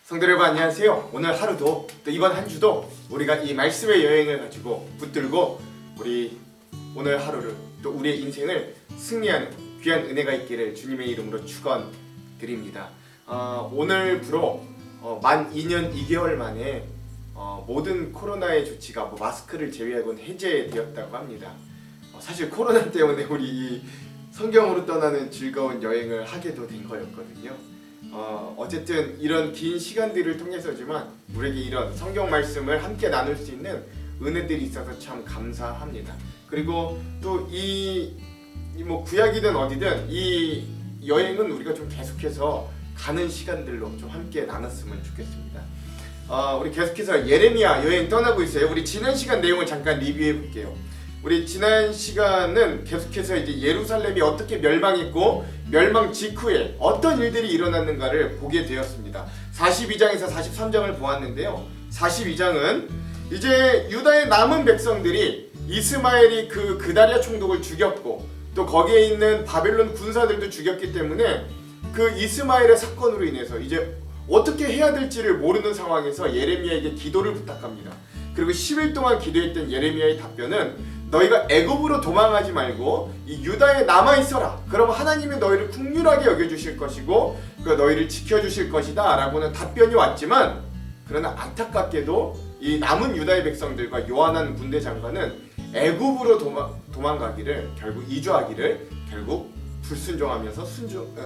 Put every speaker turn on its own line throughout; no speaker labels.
성도 여러분 안녕하세요. 오늘 하루도 또 이번 한 주도 우리가 이 말씀의 여행을 가지고 붙들고 우리 오늘 하루를 또 우리의 인생을 승리하는 귀한 은혜가 있기를 주님의 이름으로 축원드립니다. 오늘부로 만 2년 2개월 만에 모든 코로나의 조치가 마스크를 제외하고는 해제되었다고 합니다. 사실 코로나 때문에 우리 이 성경으로 떠나는 즐거운 여행을 하게도 된 거였거든요. 어쨌든 이런 긴 시간들을 통해서지만 우리에게 이런 성경 말씀을 함께 나눌 수 있는 은혜들이 있어서 참 감사합니다. 그리고 또 이 구약이든 어디든 이 여행은 우리가 좀 계속해서 가는 시간들로 좀 함께 나눴으면 좋겠습니다. 우리 계속해서 예레미야 여행 떠나고 있어요. 우리 지난 시간 내용을 잠깐 리뷰해 볼게요. 우리 지난 시간은 계속해서 이제 예루살렘이 어떻게 멸망했고 멸망 직후에 어떤 일들이 일어났는가를 보게 되었습니다. 42장에서 43장을 보았는데요. 42장은 이제 유다의 남은 백성들이 이스마엘이 그 그다랴 총독을 죽였고 또 거기에 있는 바벨론 군사들도 죽였기 때문에 그 이스마엘의 사건으로 인해서 이제 어떻게 해야 될지를 모르는 상황에서 예레미야에게 기도를 부탁합니다. 그리고 10일 동안 기도했던 예레미야의 답변은 너희가 애굽으로 도망하지 말고 이 유다에 남아 있어라. 그럼 하나님이 너희를 긍휼하게 여겨주실 것이고 너희를 지켜주실 것이다 라고는 답변이 왔지만, 그러나 안타깝게도 이 남은 유다의 백성들과 요하난 군대 장관은 애굽으로 도망가기를 결국 이주하기를 결국 불순종하면서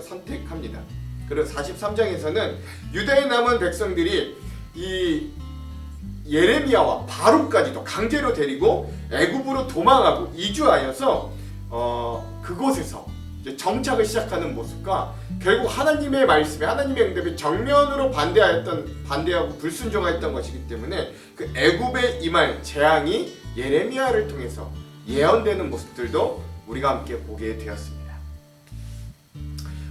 선택합니다. 그리고 43장에서는 유다에 남은 백성들이 이 예레미야와 바룩까지도 강제로 데리고 애굽으로 도망하고 이주하여서 그곳에서 이제 정착을 시작하는 모습과 결국 하나님의 말씀에 하나님의 응답에 정면으로 반대하고 불순종하였던 것이기 때문에 그 애굽에 임할 재앙이 예레미야를 통해서 예언되는 모습들도 우리가 함께 보게 되었습니다.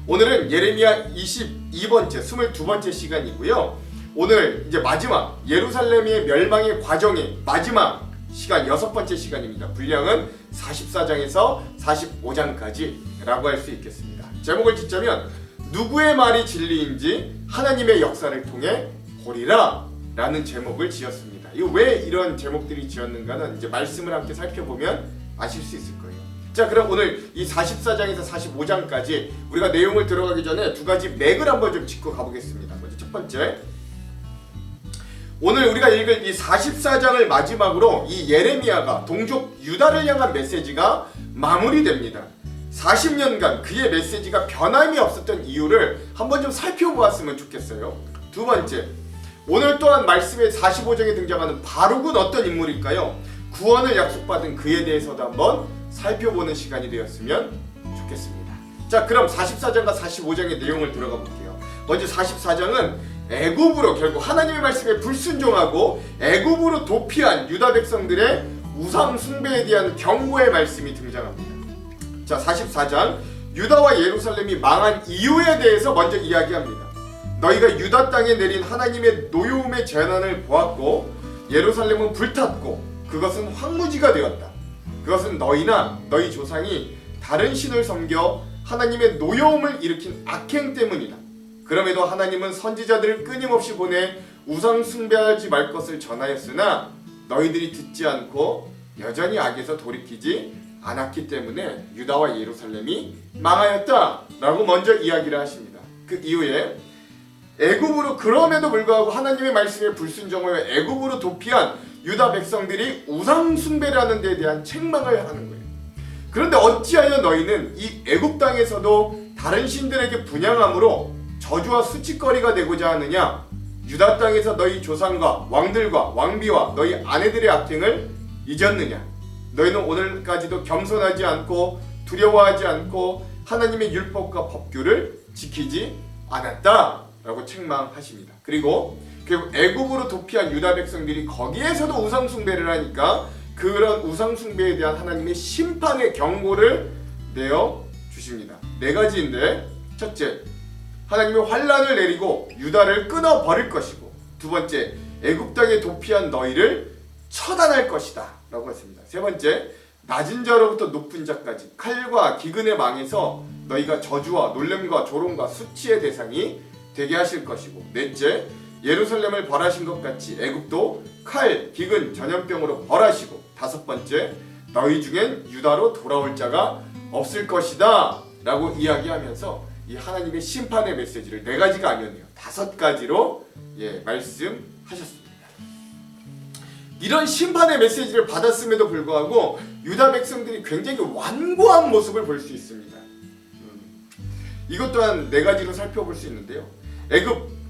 오늘은 예레미야 22번째, 22번째 시간이고요. 오늘 이제 마지막 예루살렘의 멸망의 과정의 마지막 시간 6번째 시간입니다. 분량은 44장에서 45장까지 라고 할 수 있겠습니다. 제목을 짓자면 누구의 말이 진리인지 하나님의 역사를 통해 보리라 라는 제목을 지었습니다. 이거 왜 이런 제목들이 지었는가는 이제 말씀을 함께 살펴보면 아실 수 있을 거예요. 자, 그럼 오늘 이 44장에서 45장까지 우리가 내용을 들어가기 전에 두 가지 맥을 한번 좀 짚고 가보겠습니다. 먼저 첫 번째, 오늘 우리가 읽을 이 44장을 마지막으로 이 예레미야가 동족 유다를 향한 메시지가 마무리됩니다. 40년간 그의 메시지가 변함이 없었던 이유를 한번 좀 살펴보았으면 좋겠어요. 두 번째, 오늘 또한 말씀의 45장에 등장하는 바룩은 어떤 인물일까요? 구원을 약속받은 그에 대해서도 한번 살펴보는 시간이 되었으면 좋겠습니다. 자, 그럼 44장과 45장의 내용을 들어가 볼게요. 먼저 44장은 애굽으로 결국 하나님의 말씀에 불순종하고 애굽으로 도피한 유다 백성들의 우상 숭배에 대한 경고의 말씀이 등장합니다. 자, 44장 유다와 예루살렘이 망한 이유에 대해서 먼저 이야기합니다. 너희가 유다 땅에 내린 하나님의 노여움의 재난을 보았고 예루살렘은 불탔고 그것은 황무지가 되었다. 그것은 너희나 너희 조상이 다른 신을 섬겨 하나님의 노여움을 일으킨 악행 때문이다. 그럼에도 하나님은 선지자들을 끊임없이 보내 우상 숭배하지 말 것을 전하였으나 너희들이 듣지 않고 여전히 악에서 돌이키지 않았기 때문에 유다와 예루살렘이 망하였다 라고 먼저 이야기를 하십니다. 그 이후에 애굽으로 그럼에도 불구하고 하나님의 말씀에 불순종하여 애굽으로 도피한 유다 백성들이 우상 숭배를 하는 데에 대한 책망을 하는 거예요. 그런데 어찌하여 너희는 이 애굽 땅에서도 다른 신들에게 분향함으로 저주와 수치거리가 되고자 하느냐? 유다 땅에서 너희 조상과 왕들과 왕비와 너희 아내들의 악행을 잊었느냐? 너희는 오늘까지도 겸손하지 않고 두려워하지 않고 하나님의 율법과 법규를 지키지 않았다 라고 책망하십니다. 그리고 결국 애굽으로 도피한 유다 백성들이 거기에서도 우상 숭배를 하니까 그런 우상 숭배에 대한 하나님의 심판의 경고를 내어 주십니다. 네 가지인데, 첫째, 하나님의 환란을 내리고 유다를 끊어버릴 것이고, 두 번째, 애굽 땅에 도피한 너희를 처단할 것이다 라고 했습니다. 세 번째, 낮은 자로부터 높은 자까지 칼과 기근의 망에서 너희가 저주와 놀램과 조롱과 수치의 대상이 되게 하실 것이고, 넷째, 예루살렘을 벌하신 것 같이 애굽도 칼, 기근, 전염병으로 벌하시고, 5번째, 너희 중엔 유다로 돌아올 자가 없을 것이다 라고 이야기하면서 이 하나님의 심판의 메시지를 4가지가 아니었네요, 5가지로 말씀하셨습니다. 이런 심판의 메시지를 받았음에도 불구하고 유다 백성들이 굉장히 완고한 모습을 볼 수 있습니다. 이것 또한 4가지로 살펴볼 수 있는데요.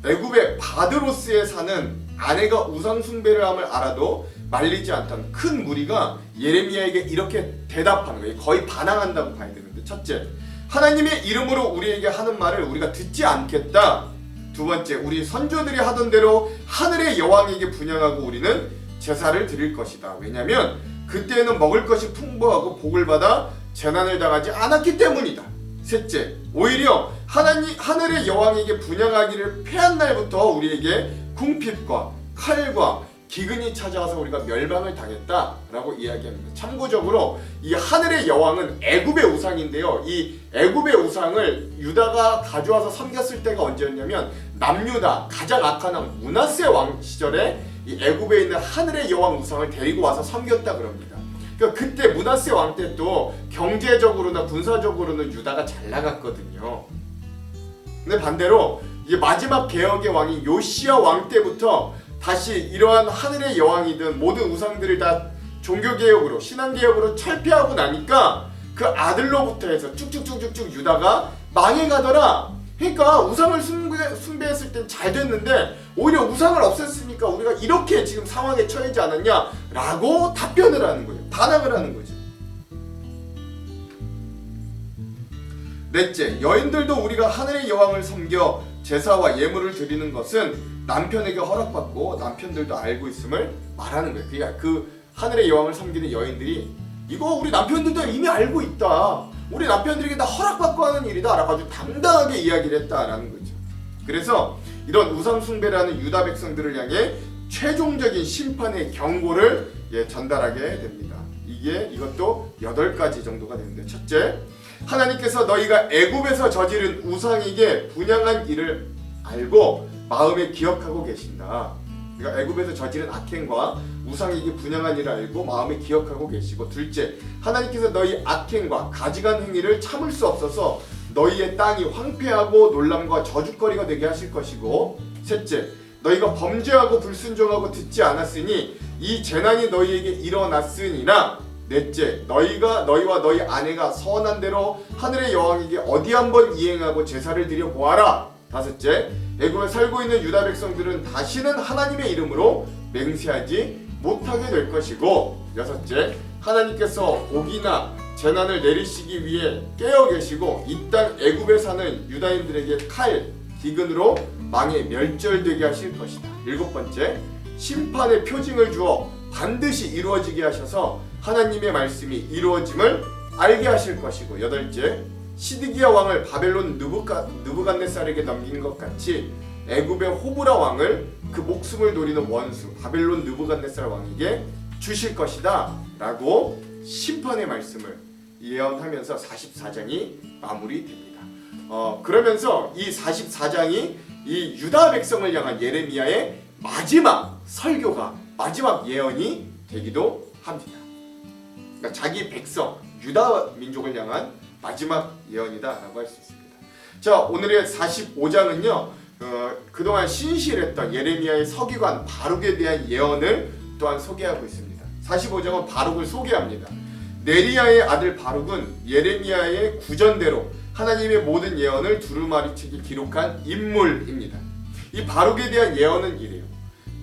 애굽의 바드로스에 사는 아내가 우상 숭배를 함을 알아도 말리지 않던 큰 무리가 예레미야에게 이렇게 대답하는 거예요. 거의 반항한다고 봐야 되는데, 첫째, 하나님의 이름으로 우리에게 하는 말을 우리가 듣지 않겠다. 2번째, 우리 선조들이 하던 대로 하늘의 여왕에게 분향하고 우리는 제사를 드릴 것이다. 왜냐하면 그때에는 먹을 것이 풍부하고 복을 받아 재난을 당하지 않았기 때문이다. 셋째, 오히려 하늘의 여왕에게 분향하기를 패한 날부터 우리에게 궁핍과 칼과 기근이 찾아와서 우리가 멸망을 당했다라고 이야기합니다. 참고적으로 이 하늘의 여왕은 애굽의 우상인데요. 이 애굽의 우상을 유다가 가져와서 섬겼을 때가 언제였냐면 남유다 가장 악한 왕 므낫세 왕 시절에 이 애굽에 있는 하늘의 여왕 우상을 데리고 와서 섬겼다 그럽니다. 그러니까 그때 므낫세 왕 때 또 경제적으로나 군사적으로는 유다가 잘 나갔거든요. 근데 반대로 이 마지막 개혁의 왕인 요시야 왕 때부터 다시 이러한 하늘의 여왕이든 모든 우상들을 다 종교개혁으로 신앙개혁으로 철폐하고 나니까 그 아들로부터 해서 쭉쭉쭉쭉쭉 유다가 망해가더라. 그러니까 우상을 숭배했을 땐 잘 됐는데 오히려 우상을 없앴으니까 우리가 이렇게 지금 상황에 처해지 않았냐 라고 답변을 하는 거예요. 반항을 하는 거죠. 넷째, 여인들도 우리가 하늘의 여왕을 섬겨 제사와 예물을 드리는 것은 남편에게 허락받고 남편들도 알고 있음을 말하는 거예요. 그러니까 그 하늘의 여왕을 섬기는 여인들이 이거 우리 남편들도 이미 알고 있다, 우리 남편들에게 다 허락받고 하는 일이다 라고 아주 당당하게 이야기를 했다라는 거죠. 그래서 이런 우상 숭배라는 유다 백성들을 향해 최종적인 심판의 경고를 전달하게 됩니다. 이것도 8가지 정도가 되는데, 첫째, 하나님께서 너희가 애굽에서 저지른 우상에게 분향한 일을 알고 마음에 기억하고 계신다. 그러니까 애굽에서 저지른 악행과 우상에게 분향한 일을 알고 마음에 기억하고 계시고, 둘째, 하나님께서 너희 악행과 가증한 행위를 참을 수 없어서 너희의 땅이 황폐하고 놀람과 저주거리가 되게 하실 것이고, 셋째, 너희가 범죄하고 불순종하고 듣지 않았으니 이 재난이 너희에게 일어났으니라. 넷째, 너희와 너희 아내가 서원한 대로 하늘의 여왕에게 어디 한번 이행하고 제사를 드려 보아라. 다섯째, 애굽에 살고 있는 유다 백성들은 다시는 하나님의 이름으로 맹세하지 못하게 될 것이고, 여섯째, 하나님께서 복이나 재난을 내리시기 위해 깨어 계시고 이 땅 애굽에 사는 유다인들에게 칼, 기근으로 망에 멸절되게 하실 것이다. 일곱 번째, 심판의 표징을 주어 반드시 이루어지게 하셔서 하나님의 말씀이 이루어짐을 알게 하실 것이고, 여덟째, 시드기야 왕을 바벨론 느부갓네살에게 넘긴 것 같이 애굽의 호브라 왕을 그 목숨을 노리는 원수 바벨론 느부갓네살 왕에게 주실 것이다 라고 심판의 말씀을 예언하면서 44장이 마무리됩니다. 그러면서 이 44장이 이 유다 백성을 향한 예레미야의 마지막 설교가, 마지막 예언이 되기도 합니다. 그러니까 자기 백성 유다 민족을 향한 마지막 예언이다라고 할 수 있습니다. 자, 오늘의 45장은요 그동안 신실했던 예레미야의 서기관 바룩에 대한 예언을 또한 소개하고 있습니다. 45장은 바룩을 소개합니다. 네리야의 아들 바룩은 예레미야의 구전대로 하나님의 모든 예언을 두루마리 책에 기록한 인물입니다. 이 바룩에 대한 예언은 이래요.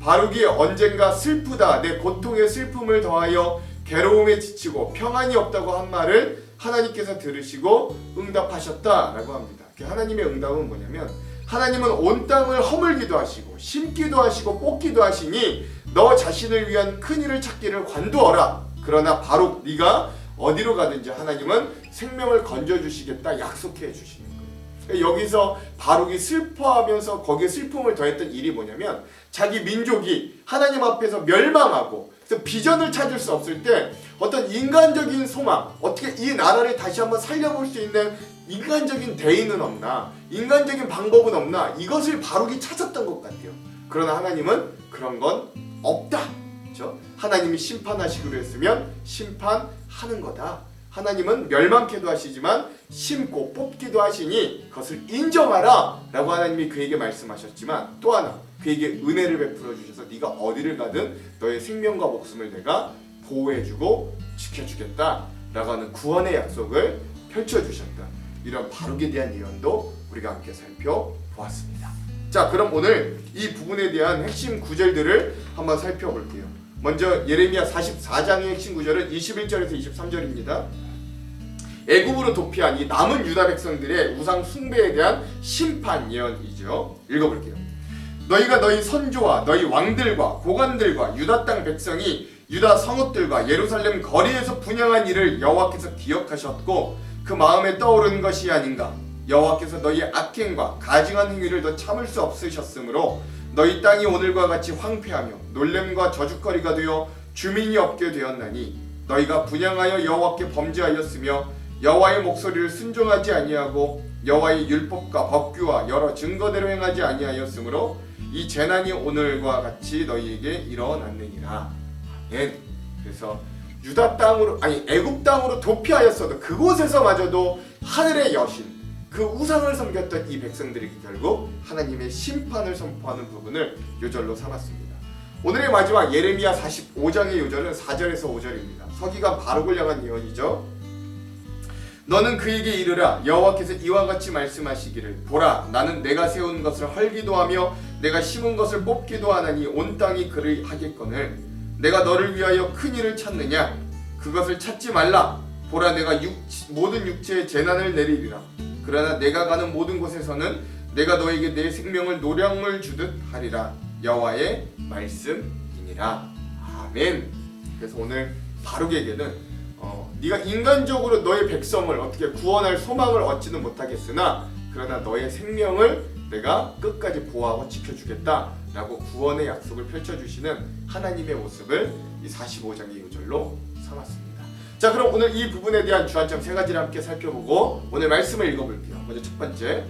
바룩이 언젠가 슬프다, 내 고통의 슬픔을 더하여 괴로움에 지치고 평안이 없다고 한 말을 하나님께서 들으시고 응답하셨다라고 합니다. 하나님의 응답은 뭐냐면, 하나님은 온 땅을 허물기도 하시고 심기도 하시고 뽑기도 하시니 너 자신을 위한 큰 일을 찾기를 관두어라. 그러나 바룩, 네가 어디로 가든지 하나님은 생명을 건져주시겠다 약속해 주시는 거예요. 여기서 바룩이 슬퍼하면서 거기에 슬픔을 더했던 일이 뭐냐면, 자기 민족이 하나님 앞에서 멸망하고 그래서 비전을 찾을 수 없을 때 어떤 인간적인 소망, 어떻게 이 나라를 다시 한번 살려볼 수 있는 인간적인 대의는 없나, 인간적인 방법은 없나, 이것을 바룩이 찾았던 것 같아요. 그러나 하나님은 그런 건 없다. 그렇죠? 하나님이 심판하시기로 했으면 심판하는 거다. 하나님은 멸망케도 하시지만 심고 뽑기도 하시니 그것을 인정하라 라고 하나님이 그에게 말씀하셨지만, 또 하나 그에게 은혜를 베풀어 주셔서 네가 어디를 가든 너의 생명과 목숨을 내가 보호해주고 지켜주겠다 라고 하는 구원의 약속을 펼쳐주셨다. 이런 바룩에 대한 예언도 우리가 함께 살펴보았습니다. 자, 그럼 오늘 이 부분에 대한 핵심 구절들을 한번 살펴볼게요. 먼저 예레미야 44장의 핵심 구절은 21절에서 23절입니다. 애굽으로 도피한 이 남은 유다 백성들의 우상 숭배에 대한 심판 예언이죠. 읽어볼게요. 너희가 너희 선조와 너희 왕들과 고관들과 유다 땅 백성이 유다 성읍들과 예루살렘 거리에서 분향한 일을 여호와께서 기억하셨고 그 마음에 떠오르는 것이 아닌가. 여호와께서 너희의 악행과 가증한 행위를 더 참을 수 없으셨으므로 너희 땅이 오늘과 같이 황폐하며 놀램과 저주거리가 되어 주민이 없게 되었나니 너희가 분향하여 여호와께 범죄하였으며 여호와의 목소리를 순종하지 아니하고 여호와의 율법과 법규와 여러 증거대로 행하지 아니하였으므로 이 재난이 오늘과 같이 너희에게 일어났느니라. 아멘. 그래서 유다 땅으로, 아니 애굽 땅으로 도피하였어도 그곳에서마저도 하늘의 여신, 그 우상을 섬겼던 이 백성들이 결국 하나님의 심판을 선포하는 부분을 요절로 삼았습니다. 오늘의 마지막 예레미야 45장의 요절은 4절에서 5절입니다. 서기관 바룩을 향한 예언이죠. 너는 그에게 이르라. 여호와께서 이와 같이 말씀하시기를, 보라, 나는 내가 세운 것을 헐기도 하며 내가 심은 것을 뽑기도 하나니 온 땅이 그를 하겠거늘 내가 너를 위하여 큰 일을 찾느냐? 그것을 찾지 말라. 보라, 내가 모든 육체에 재난을 내리리라. 그러나 내가 가는 모든 곳에서는 내가 너에게 내 생명을 노량물 주듯 하리라. 여호와의 말씀이니라. 아멘. 그래서 오늘 바룩에게는 네가 인간적으로 너의 백성을 어떻게 구원할 소망을 얻지는 못하겠으나 그러나 너의 생명을 내가 끝까지 보호하고 지켜주겠다 라고 구원의 약속을 펼쳐주시는 하나님의 모습을 이 45장의 요절로 삼았습니다. 자, 그럼 오늘 이 부분에 대한 주안점 세 가지를 함께 살펴보고 오늘 말씀을 읽어볼게요. 먼저 첫 번째,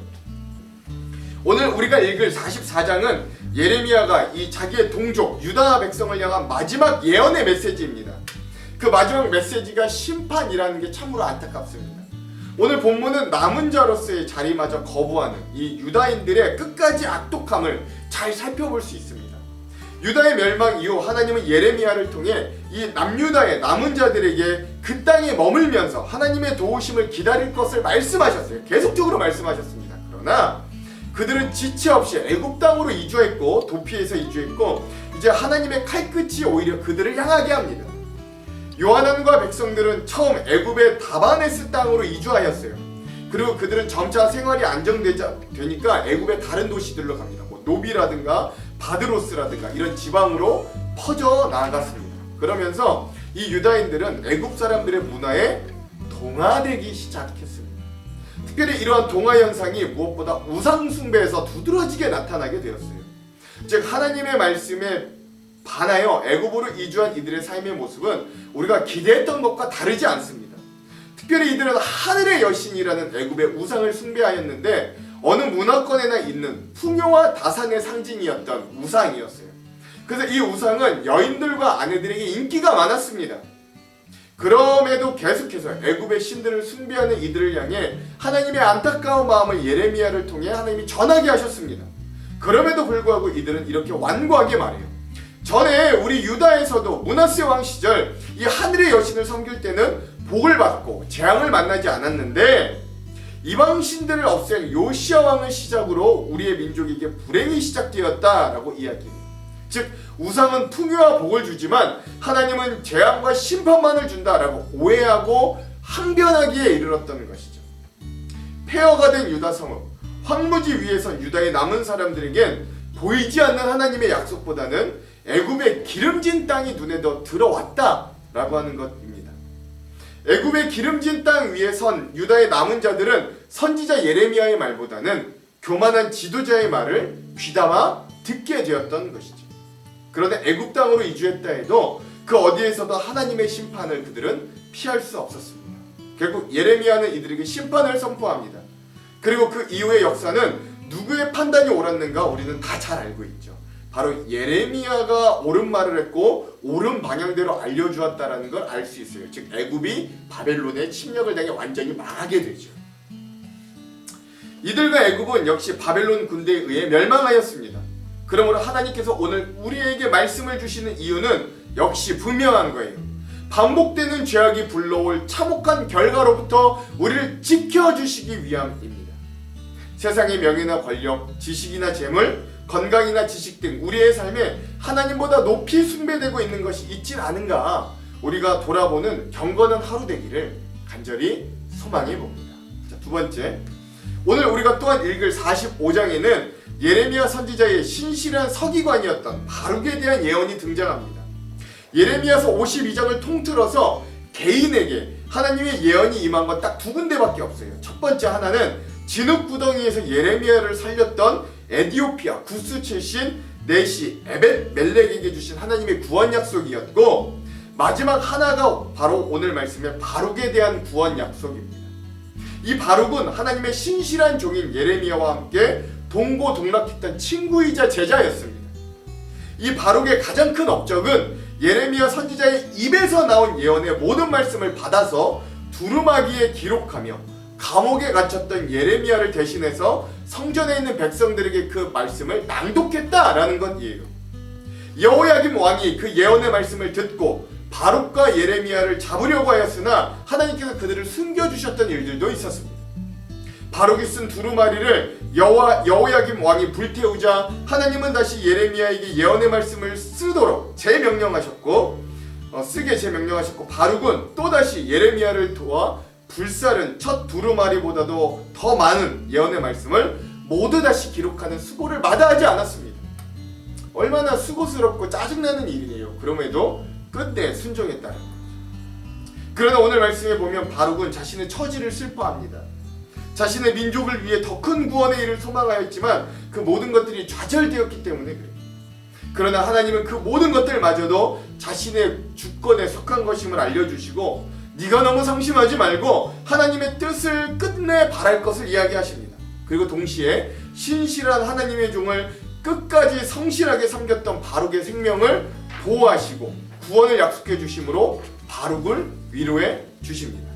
오늘 우리가 읽을 44장은 예레미야가 이 자기의 동족 유다 백성을 향한 마지막 예언의 메시지입니다. 그 마지막 메시지가 심판이라는 게 참으로 안타깝습니다. 오늘 본문은 남은 자로서의 자리마저 거부하는 이 유다인들의 끝까지 악독함을 잘 살펴볼 수 있습니다. 유다의 멸망 이후 하나님은 예레미야를 통해 이 남유다의 남은 자들에게 그 땅에 머물면서 하나님의 도우심을 기다릴 것을 말씀하셨어요. 계속적으로 말씀하셨습니다. 그러나 그들은 지체 없이 애굽 땅으로 이주했고 도피해서 이주했고 이제 하나님의 칼끝이 오히려 그들을 향하게 합니다. 요하난과 백성들은 처음 애굽의 다바네스 땅으로 이주하였어요. 그리고 그들은 점차 생활이 안정되니까 애굽의 다른 도시들로 갑니다. 뭐 노비라든가 바드로스라든가 이런 지방으로 퍼져 나아갔습니다. 그러면서 이 유다인들은 애굽 사람들의 문화에 동화되기 시작했습니다. 특별히 이러한 동화 현상이 무엇보다 우상 숭배에서 두드러지게 나타나게 되었어요. 즉 하나님의 말씀에 반하여 애굽으로 이주한 이들의 삶의 모습은 우리가 기대했던 것과 다르지 않습니다. 특별히 이들은 하늘의 여신이라는 애굽의 우상을 숭배하였는데 어느 문화권에나 있는 풍요와 다산의 상징이었던 우상이었어요. 그래서 이 우상은 여인들과 아내들에게 인기가 많았습니다. 그럼에도 계속해서 애굽의 신들을 숭배하는 이들을 향해 하나님의 안타까운 마음을 예레미야를 통해 하나님이 전하게 하셨습니다. 그럼에도 불구하고 이들은 이렇게 완고하게 말해요. 전에 우리 유다에서도 므낫세 왕 시절 이 하늘의 여신을 섬길 때는 복을 받고 재앙을 만나지 않았는데 이방 신들을 없앨 요시야 왕을 시작으로 우리의 민족에게 불행이 시작되었다라고 이야기해요. 즉 우상은 풍요와 복을 주지만 하나님은 재앙과 심판만을 준다라고 오해하고 항변하기에 이르렀던 것이죠. 폐허가 된 유다 성읍, 황무지 위에선 유다의 남은 사람들에겐 보이지 않는 하나님의 약속보다는 애굽의 기름진 땅이 눈에 더 들어왔다라고 하는 것입니다. 애굽의 기름진 땅 위에 선 유다의 남은 자들은 선지자 예레미야의 말보다는 교만한 지도자의 말을 귀담아 듣게 되었던 것이죠. 그런데 애굽 땅으로 이주했다 해도 그 어디에서도 하나님의 심판을 그들은 피할 수 없었습니다. 결국 예레미야는 이들에게 심판을 선포합니다. 그리고 그 이후의 역사는 누구의 판단이 옳았는가 우리는 다 잘 알고 있죠. 바로 예레미야가 옳은 말을 했고 옳은 방향대로 알려주었다라는 걸 알 수 있어요. 즉 애굽이 바벨론의 침략을 당해 완전히 망하게 되죠. 이들과 애굽은 역시 바벨론 군대에 의해 멸망하였습니다. 그러므로 하나님께서 오늘 우리에게 말씀을 주시는 이유는 역시 분명한 거예요. 반복되는 죄악이 불러올 참혹한 결과로부터 우리를 지켜주시기 위함입니다. 세상의 명예나 권력, 지식이나 재물, 건강이나 지식 등 우리의 삶에 하나님보다 높이 숭배되고 있는 것이 있질 않은가, 우리가 돌아보는 경건한 하루 되기를 간절히 소망해 봅니다. 자, 두 번째, 오늘 우리가 또한 읽을 45장에는 예레미야 선지자의 신실한 서기관이었던 바룩에 대한 예언이 등장합니다. 예레미야서 52장을 통틀어서 개인에게 하나님의 예언이 임한 건 딱 두 군데밖에 없어요. 첫 번째 하나는 진흙구덩이에서 예레미야를 살렸던 에디오피아 구스 출신 네시 에벳 멜렉에게 주신 하나님의 구원 약속이었고, 마지막 하나가 바로 오늘 말씀의 바룩에 대한 구원 약속입니다. 이 바룩은 하나님의 신실한 종인 예레미야와 함께 동고동락했던 친구이자 제자였습니다. 이 바룩의 가장 큰 업적은 예레미야 선지자의 입에서 나온 예언의 모든 말씀을 받아서 두루마기에 기록하며 감옥에 갇혔던 예레미야를 대신해서 성전에 있는 백성들에게 그 말씀을 낭독했다라는 것이에요. 여호야김 왕이 그 예언의 말씀을 듣고 바룩과 예레미야를 잡으려고 하였으나 하나님께서 그들을 숨겨주셨던 일들도 있었습니다. 바룩이 쓴 두루마리를 여호야김 왕이 불태우자 하나님은 다시 예레미야에게 예언의 말씀을 쓰도록 재명령하셨고, 바룩은 또다시 예레미야를 도와 불살은 첫 두루마리보다도 더 많은 예언의 말씀을 모두 다시 기록하는 수고를 마다하지 않았습니다. 얼마나 수고스럽고 짜증나는 일이에요. 그럼에도 끝내 순종했다는 거죠. 그러나 오늘 말씀에 보면 바룩은 자신의 처지를 슬퍼합니다. 자신의 민족을 위해 더 큰 구원의 일을 소망하였지만 그 모든 것들이 좌절되었기 때문에 그래요. 그러나 하나님은 그 모든 것들마저도 자신의 주권에 속한 것임을 알려주시고, 네가 너무 상심하지 말고 하나님의 뜻을 끝내 바랄 것을 이야기하십니다. 그리고 동시에 신실한 하나님의 종을 끝까지 성실하게 섬겼던 바룩의 생명을 보호하시고 구원을 약속해 주심으로 바룩을 위로해 주십니다.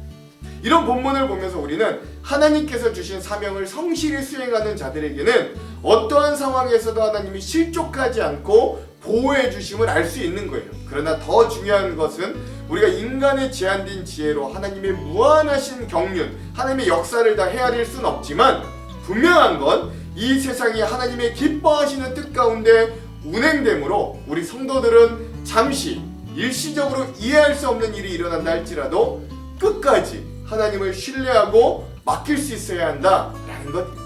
이런 본문을 보면서 우리는 하나님께서 주신 사명을 성실히 수행하는 자들에게는 어떠한 상황에서도 하나님이 실족하지 않고 보호해 주심을 알 수 있는 거예요. 그러나 더 중요한 것은 우리가 인간의 제한된 지혜로 하나님의 무한하신 경륜, 하나님의 역사를 다 헤아릴 수는 없지만 분명한 건 이 세상이 하나님의 기뻐하시는 뜻 가운데 운행됨으로 우리 성도들은 잠시 일시적으로 이해할 수 없는 일이 일어난다 할지라도 끝까지 하나님을 신뢰하고 맡길 수 있어야 한다라는 것입니다.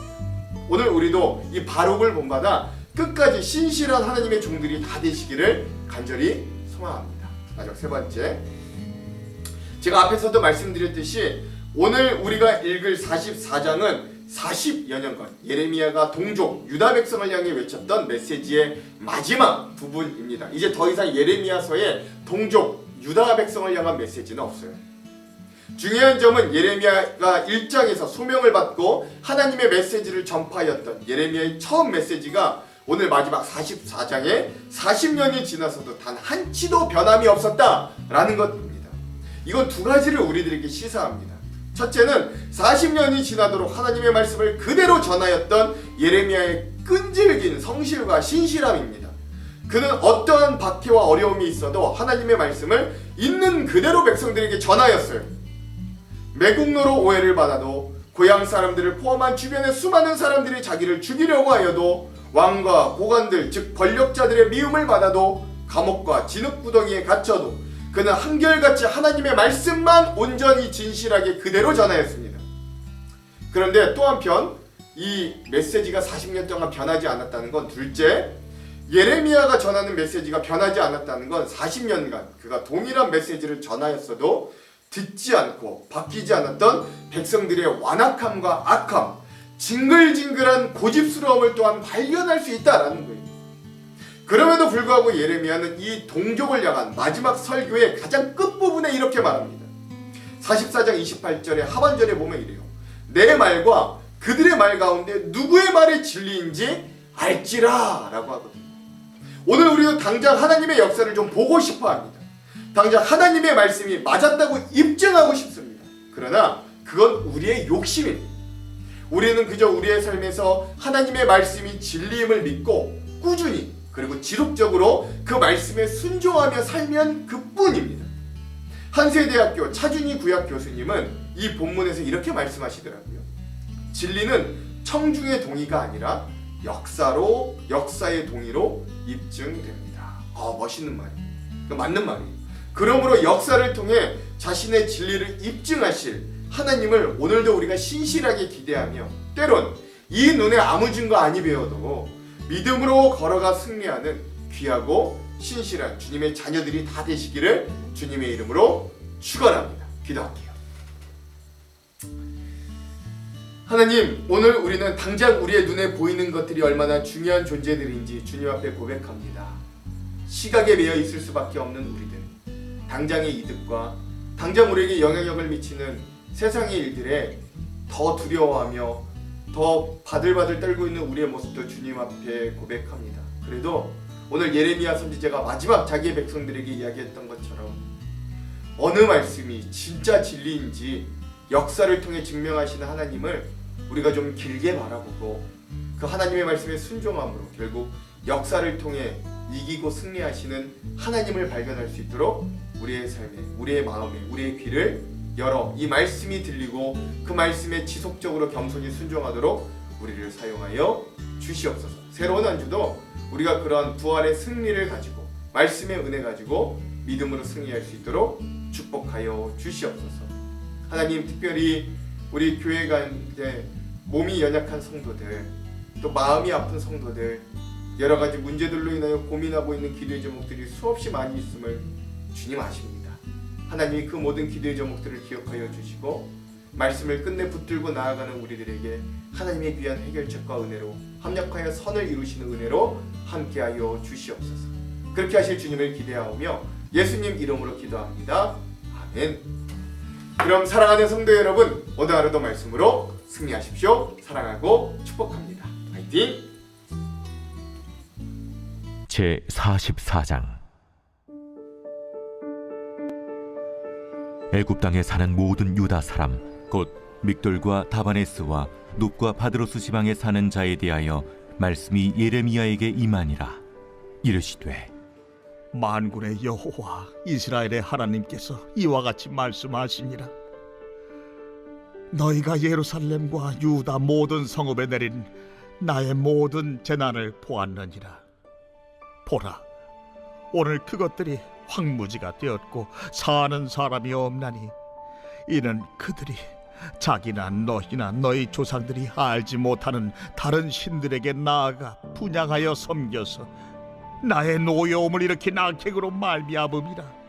오늘 우리도 이 바룩을 본받아 끝까지 신실한 하나님의 종들이 다 되시기를 간절히 소망합니다. 마지막 세 번째, 제가 앞에서도 말씀드렸듯이 오늘 우리가 읽을 44장은 40여 년간 예레미야가 동족 유다 백성을 향해 외쳤던 메시지의 마지막 부분입니다. 이제 더 이상 예레미야서에 동족 유다 백성을 향한 메시지는 없어요. 중요한 점은 예레미야가 1장에서 소명을 받고 하나님의 메시지를 전파하였던 예레미야의 처음 메시지가 오늘 마지막 44장에 40년이 지나서도 단 한치도 변함이 없었다라는 것입니다. 이건 두 가지를 우리들에게 시사합니다. 첫째는 40년이 지나도록 하나님의 말씀을 그대로 전하였던 예레미야의 끈질긴 성실과 신실함입니다. 그는 어떠한 박해와 어려움이 있어도 하나님의 말씀을 있는 그대로 백성들에게 전하였어요. 매국노로 오해를 받아도, 고향 사람들을 포함한 주변의 수많은 사람들이 자기를 죽이려고 하여도, 왕과 고관들 즉 권력자들의 미움을 받아도, 감옥과 진흙구덩이에 갇혀도 그는 한결같이 하나님의 말씀만 온전히 진실하게 그대로 전하였습니다. 그런데 또 한편 이 메시지가 40년 동안 변하지 않았다는 건, 둘째, 예레미야가 전하는 메시지가 변하지 않았다는 건 40년간 그가 동일한 메시지를 전하였어도 듣지 않고 바뀌지 않았던 백성들의 완악함과 악함, 징글징글한 고집스러움을 또한 발견할 수 있다라는 거예요. 그럼에도 불구하고 예레미야는 이 동족을 향한 마지막 설교의 가장 끝부분에 이렇게 말합니다. 44장 28절의 하반절에 보면 이래요. 내 말과 그들의 말 가운데 누구의 말이 진리인지 알지라 라고 하거든요. 오늘 우리도 당장 하나님의 역사를 좀 보고 싶어 합니다. 당장 하나님의 말씀이 맞았다고 입증하고 싶습니다. 그러나 그건 우리의 욕심입니다. 우리는 그저 우리의 삶에서 하나님의 말씀이 진리임을 믿고 꾸준히 그리고 지속적으로 그 말씀에 순종하며 살면 그뿐입니다. 한세대학교 차준희 구약 교수님은 이 본문에서 이렇게 말씀하시더라고요. 진리는 청중의 동의가 아니라 역사의 동의로 입증됩니다. 멋있는 말이에요. 맞는 말이에요. 그러므로 역사를 통해 자신의 진리를 입증하실 하나님을 오늘도 우리가 신실하게 기대하며 때론 이 눈에 아무 증거 아니 배워도 믿음으로 걸어가 승리하는 귀하고 신실한 주님의 자녀들이 다 되시기를 주님의 이름으로 축원합니다. 기도할게요. 하나님, 오늘 우리는 당장 우리의 눈에 보이는 것들이 얼마나 중요한 존재들인지 주님 앞에 고백합니다. 시각에 매여 있을 수밖에 없는 우리들, 당장의 이득과 당장 우리에게 영향력을 미치는 세상의 일들에 더 두려워하며 더 바들바들 떨고 있는 우리의 모습도 주님 앞에 고백합니다. 그래도 오늘 예레미야 선지자가 마지막 자기의 백성들에게 이야기했던 것처럼 어느 말씀이 진짜 진리인지 역사를 통해 증명하시는 하나님을 우리가 좀 길게 바라보고 그 하나님의 말씀에 순종함으로 결국 역사를 통해 이기고 승리하시는 하나님을 발견할 수 있도록 우리의 삶에, 우리의 마음에, 우리의 귀를 열어 이 말씀이 들리고 그 말씀에 지속적으로 겸손히 순종하도록 우리를 사용하여 주시옵소서. 새로운 한 주도 우리가 그러한 부활의 승리를 가지고 말씀의 은혜 가지고 믿음으로 승리할 수 있도록 축복하여 주시옵소서. 하나님, 특별히 우리 교회 가운데 몸이 연약한 성도들, 또 마음이 아픈 성도들, 여러 가지 문제들로 인하여 고민하고 있는 기도의 제목들이 수없이 많이 있음을 주님 아십니다. 하나님이 그 모든 기도의 제목들을 기억하여 주시고 말씀을 끝내 붙들고 나아가는 우리들에게 하나님의 귀한 해결책과 은혜로 합력하여 선을 이루시는 은혜로 함께하여 주시옵소서. 그렇게 하실 주님을 기대하오며 예수님 이름으로 기도합니다. 아멘. 그럼 사랑하는 성도 여러분, 오늘 하루도 말씀으로 승리하십시오. 사랑하고 축복합니다. 화이팅!
제44장 애굽 땅에 사는 모든 유다 사람 곧 믹돌과 다바네스와 눕과 바드로스 지방에 사는 자에 대하여 말씀이 예레미야에게 임하니라. 이르시되
만군의 여호와 이스라엘의 하나님께서 이와 같이 말씀하시니라. 너희가 예루살렘과 유다 모든 성읍에 내린 나의 모든 재난을 보았느니라. 보라, 오늘 그것들이 황무지가 되었고 사는 사람이 없나니 이는 그들이 자기나 너희나 너희 조상들이 알지 못하는 다른 신들에게 나아가 분향하여 섬겨서 나의 노여움을 일으킨 악행으로 말미암음이라.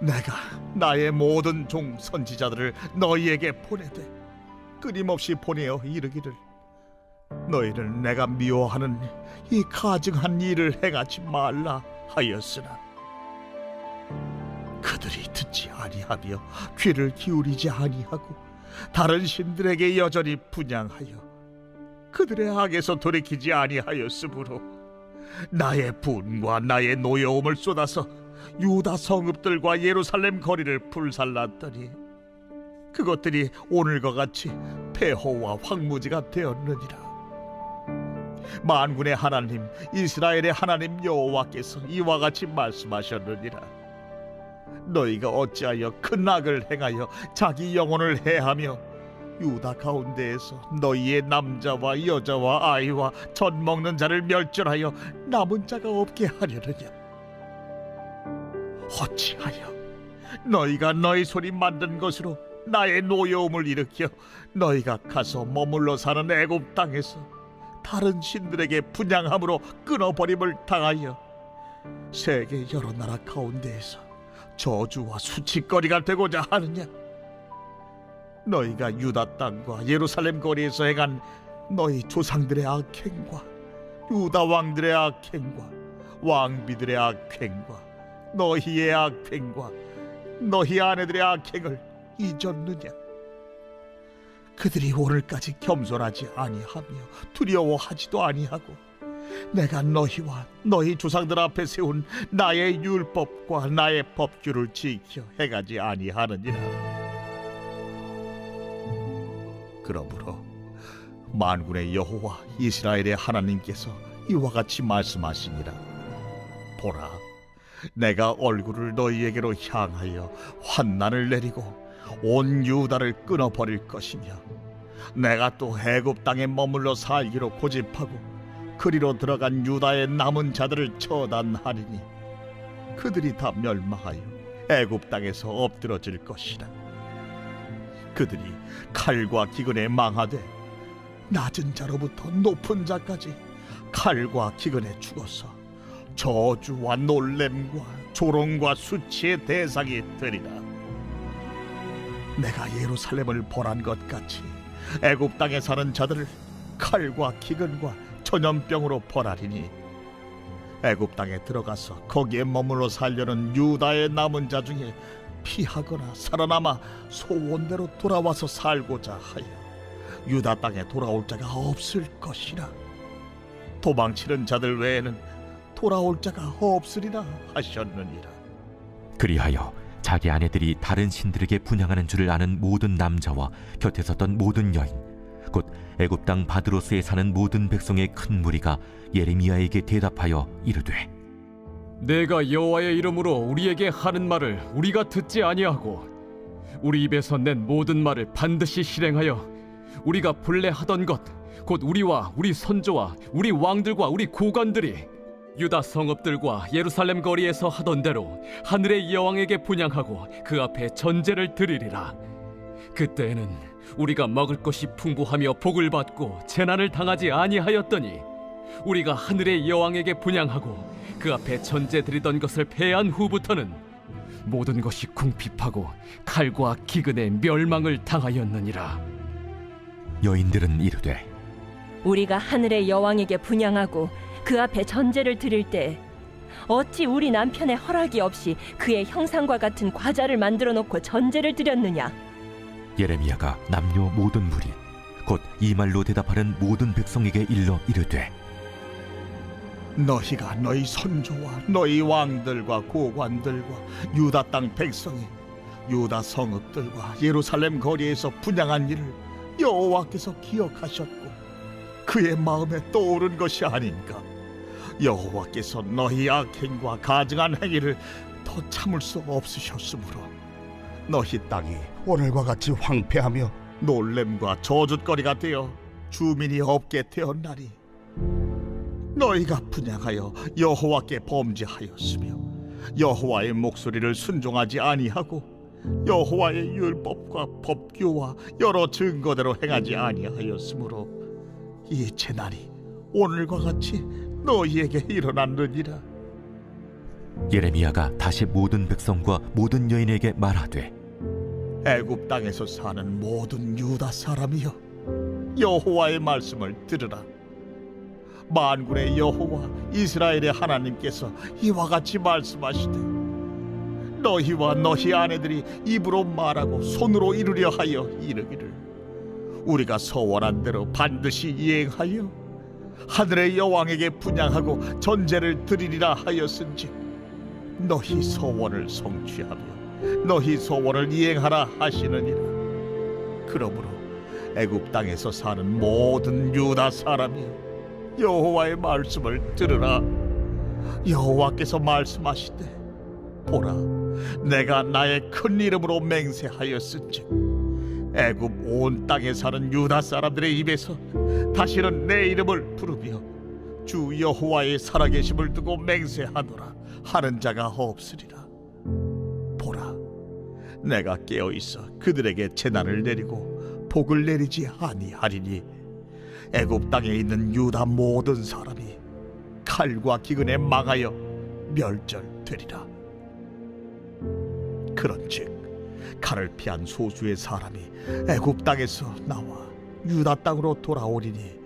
내가 나의 모든 종 선지자들을 너희에게 보내되 끊임없이 보내어 이르기를 너희를 내가 미워하는 이 가증한 일을 행하지 말라 하였으나 그들이 듣지 아니하며 귀를 기울이지 아니하고 다른 신들에게 여전히 분향하여 그들의 악에서 돌이키지 아니하였으므로 나의 분과 나의 노여움을 쏟아서 유다 성읍들과 예루살렘 거리를 불살랐더니 그것들이 오늘과 같이 폐허와 황무지가 되었느니라. 만군의 하나님 이스라엘의 하나님 여호와께서 이와 같이 말씀하셨느니라. 너희가 어찌하여 큰 악을 행하여 자기 영혼을 해하며 유다 가운데에서 너희의 남자와 여자와 아이와 젖 먹는 자를 멸절하여 남은 자가 없게 하려느냐. 어찌하여 너희가 너희 손이 만든 것으로 나의 노여움을 일으켜 너희가 가서 머물러 사는 애굽 땅에서 다른 신들에게 분향함으로 끊어버림을 당하여 세계 여러 나라 가운데에서 저주와 수치거리가 되고자 하느냐. 너희가 유다 땅과 예루살렘 거리에서 행한 너희 조상들의 악행과 유다 왕들의 악행과 왕비들의 악행과 너희의 악행과 너희 아내들의 악행을 잊었느냐. 그들이 오늘까지 겸손하지 아니하며 두려워하지도 아니하고 내가 너희와 너희 조상들 앞에 세운 나의 율법과 나의 법규를 지켜 행하지 아니하느니라. 그러므로 만군의 여호와 이스라엘의 하나님께서 이와 같이 말씀하시니라. 보라, 내가 얼굴을 너희에게로 향하여 환난을 내리고 온 유다를 끊어버릴 것이며, 내가 또 애굽 땅에 머물러 살기로 고집하고 그리로 들어간 유다의 남은 자들을 처단하리니 그들이 다 멸망하여 애굽 땅에서 엎드러질 것이라. 그들이 칼과 기근에 망하되 낮은 자로부터 높은 자까지 칼과 기근에 죽어서 저주와 놀램과 조롱과 수치의 대상이 되리라. 내가 예루살렘을 벌한 것 같이 애굽 땅에 사는 자들을 칼과 기근과 전염병으로 벌하리니, 애굽 땅에 들어가서 거기에 머물러 살려는 유다의 남은 자 중에 피하거나 살아남아 소원대로 돌아와서 살고자 하여 유다 땅에 돌아올 자가 없을 것이라. 도망치는 자들 외에는 돌아올 자가 없으리라 하셨느니라.
그리하여 자기 아내들이 다른 신들에게 분향하는 줄을 아는 모든 남자와 곁에 섰던 모든 여인, 곧 애굽 땅 바드로스에 사는 모든 백성의 큰 무리가 예레미야에게 대답하여 이르되,
내가 여호와의 이름으로 우리에게 하는 말을 우리가 듣지 아니하고 우리 입에서 낸 모든 말을 반드시 실행하여 우리가 본래 하던 것, 곧 우리와 우리 선조와 우리 왕들과 우리 고관들이 유다 성읍들과 예루살렘 거리에서 하던 대로 하늘의 여왕에게 분향하고 그 앞에 전제를 드리리라. 그때에는 우리가 먹을 것이 풍부하며 복을 받고 재난을 당하지 아니하였더니, 우리가 하늘의 여왕에게 분향하고 그 앞에 전제 드리던 것을 패한 후부터는 모든 것이 궁핍하고 칼과 기근에 멸망을 당하였느니라.
여인들은 이르되,
우리가 하늘의 여왕에게 분향하고 그 앞에 전제를 드릴 때 어찌 우리 남편의 허락이 없이 그의 형상과 같은 과자를 만들어 놓고 전제를 드렸느냐?
예레미야가 남녀 모든 무리 곧 이 말로 대답하는 모든 백성에게 일러 이르되,
너희가 너희 선조와 너희 왕들과 고관들과 유다 땅 백성이 유다 성읍들과 예루살렘 거리에서 분향한 일을 여호와께서 기억하셨고 그의 마음에 떠오른 것이 아닌가. 여호와께서 너희 악행과 가증한 행위를 더 참을 수 없으셨으므로 너희 땅이 오늘과 같이 황폐하며 놀램과 저주거리가 되어 주민이 없게 되었나니, 너희가 분향하여 여호와께 범죄하였으며 여호와의 목소리를 순종하지 아니하고 여호와의 율법과 법규와 여러 증거대로 행하지 아니하였으므로 이 재난이 오늘과 같이 너희에게 일어났느니라.
예레미야가 다시 모든 백성과 모든 여인에게 말하되,
애굽 땅에서 사는 모든 유다 사람이여, 여호와의 말씀을 들으라. 만군의 여호와 이스라엘의 하나님께서 이와 같이 말씀하시되, 너희와 너희 아내들이 입으로 말하고 손으로 이루려 하여 이르기를, 우리가 서원한 대로 반드시 이행하여 하늘의 여왕에게 분향하고 전제를 드리리라 하였은지 너희 소원을 성취하며 너희 소원을 이행하라 하시느니라. 그러므로 애굽 땅에서 사는 모든 유다 사람이 여호와의 말씀을 들으라. 여호와께서 말씀하시되, 보라, 내가 나의 큰 이름으로 맹세하였은즉 애굽 온 땅에 사는 유다 사람들의 입에서 다시는 내 이름을 부르며 주 여호와의 살아계심을 두고 맹세하노라 하는 자가 없으리라. 보라, 내가 깨어있어 그들에게 재난을 내리고 복을 내리지 아니하리니 애굽 땅에 있는 유다 모든 사람이 칼과 기근에 망하여 멸절되리라. 그런즉 칼을 피한 소수의 사람이 애굽 땅에서 나와 유다 땅으로 돌아오리니,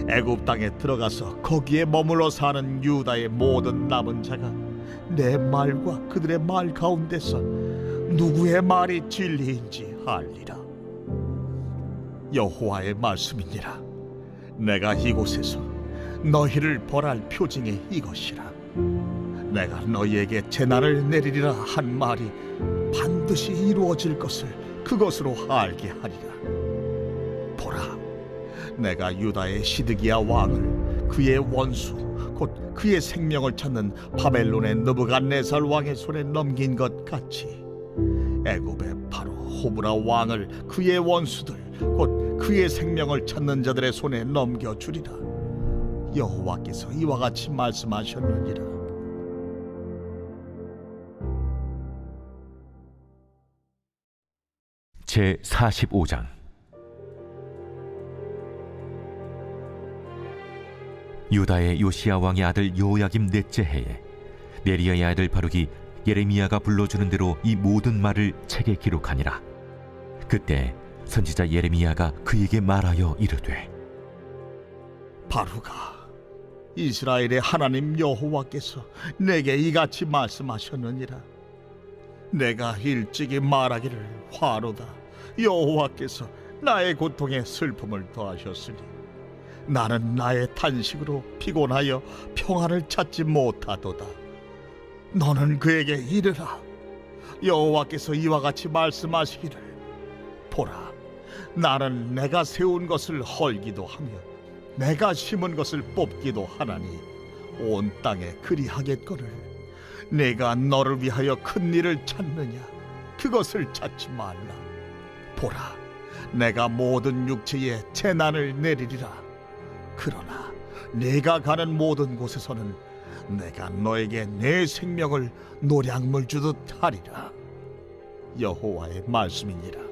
애굽 땅에 들어가서 거기에 머물러 사는 유다의 모든 남은 자가 내 말과 그들의 말 가운데서 누구의 말이 진리인지 알리라. 여호와의 말씀이니라. 내가 이곳에서 너희를 벌할 표징이 이것이라. 내가 너희에게 재난을 내리리라 한 말이 반드시 이루어질 것을 그것으로 알게 하리라. 보라, 내가 유다의 시드기야 왕을 그의 원수 곧 그의 생명을 찾는 바벨론의 느부갓네살 왕의 손에 넘긴 것 같이 애굽의 바로 호브라 왕을 그의 원수들 곧 그의 생명을 찾는 자들의 손에 넘겨주리라. 여호와께서 이와 같이 말씀하셨느니라.
제 45장. 유다의 요시야 왕의 아들 요야김 넷째 해에 네리야의 아들 바룩이 예레미야가 불러주는 대로 이 모든 말을 책에 기록하니라. 그때 선지자 예레미야가 그에게 말하여 이르되,
바루가, 이스라엘의 하나님 여호와께서 내게 이같이 말씀하셨느니라. 내가 일찍이 말하기를 화로다. 여호와께서 나의 고통에 슬픔을 더하셨으니 나는 나의 탄식으로 피곤하여 평안을 찾지 못하도다. 너는 그에게 이르라. 여호와께서 이와 같이 말씀하시기를, 보라, 나는 내가 세운 것을 헐기도 하며 내가 심은 것을 뽑기도 하나니 온 땅에 그리하겠거늘 내가 너를 위하여 큰 일을 찾느냐? 그것을 찾지 말라. 보라, 내가 모든 육체에 재난을 내리리라. 그러나 내가 가는 모든 곳에서는 내가 너에게 내 생명을 노량물 주듯 하리라. 여호와의 말씀이니라.